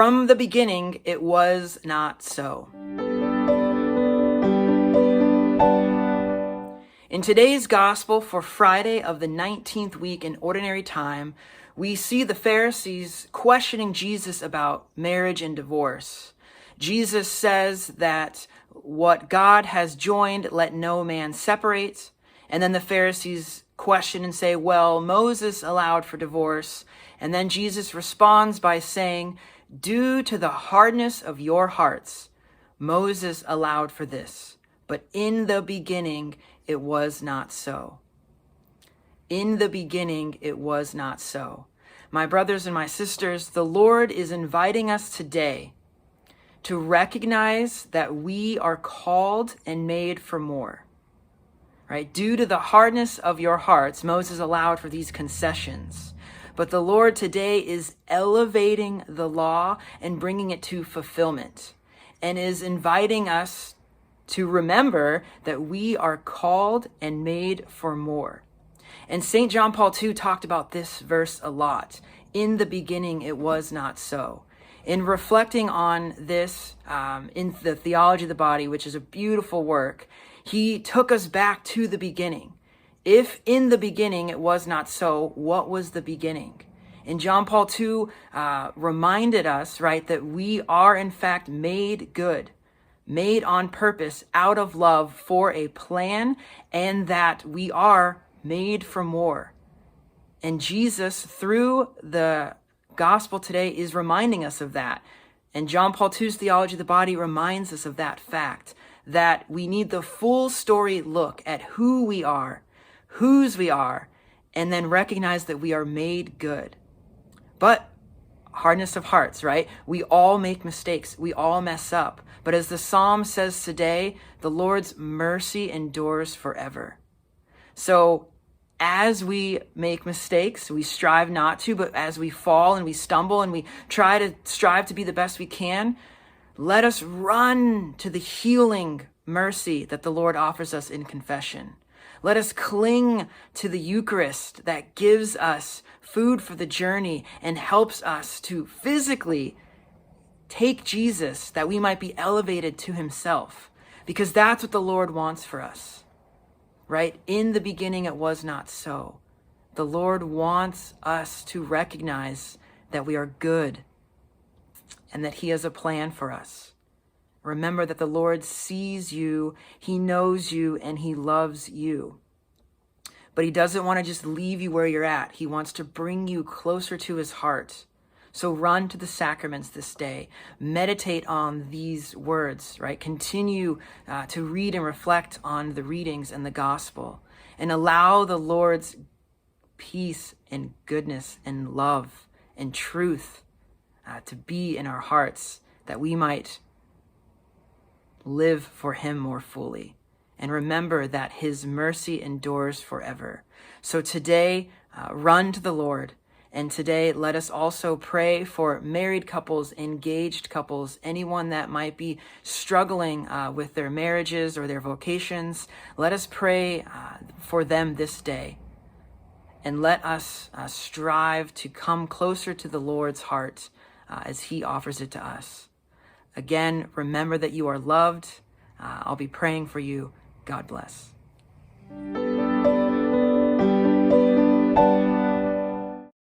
From the beginning, it was not so. In today's gospel for Friday of the 19th week in Ordinary Time, we see the Pharisees questioning Jesus about marriage and divorce. Jesus says that what God has joined, let no man separate. And then the Pharisees question and say, well, Moses allowed for divorce. And then Jesus responds by saying, due to the hardness of your hearts, Moses allowed for this. But in the beginning, it was not so. In the beginning, it was not so. My brothers and my sisters, the Lord is inviting us today to recognize that we are called and made for more. Right? Due to the hardness of your hearts, Moses allowed for these concessions. But the Lord today is elevating the law and bringing it to fulfillment, and is inviting us to remember that we are called and made for more. And St. John Paul II talked about this verse a lot. In the beginning, it was not so. In reflecting on this in the Theology of the Body, which is a beautiful work, he took us back to the beginning. If in the beginning it was not so, what was the beginning? And John Paul II reminded us, right, that we are in fact made good, made on purpose, out of love, for a plan, and that we are made for more. And Jesus, through the gospel today, is reminding us of that. And John Paul II's Theology of the Body reminds us of that fact, that we need the full story look at who we are, whose we are, and then recognize that we are made good. But hardness of hearts, right? We all make mistakes. We all mess up. But as the Psalm says today, the Lord's mercy endures forever. So as we make mistakes, we strive not to, but as we fall and we stumble and we try to strive to be the best we can, let us run to the healing mercy that the Lord offers us in confession. Let us cling to the Eucharist that gives us food for the journey and helps us to physically take Jesus, that we might be elevated to himself, because that's what the Lord wants for us, right? In the beginning, it was not so. The Lord wants us to recognize that we are good and that he has a plan for us. Remember that the Lord sees you, he knows you, and he loves you. But he doesn't want to just leave you where you're at. He wants to bring you closer to his heart. So run to the sacraments this day. Meditate on these words, right? Continue to read and reflect on the readings and the gospel. And allow the Lord's peace and goodness and love and truth to be in our hearts, that we might live for him more fully. And remember that his mercy endures forever. So today, run to the Lord. And today, let us also pray for married couples, engaged couples, anyone that might be struggling with their marriages or their vocations. Let us pray for them this day. And let us strive to come closer to the Lord's heart as he offers it to us. Again, remember that you are loved. I'll be praying for you. God bless.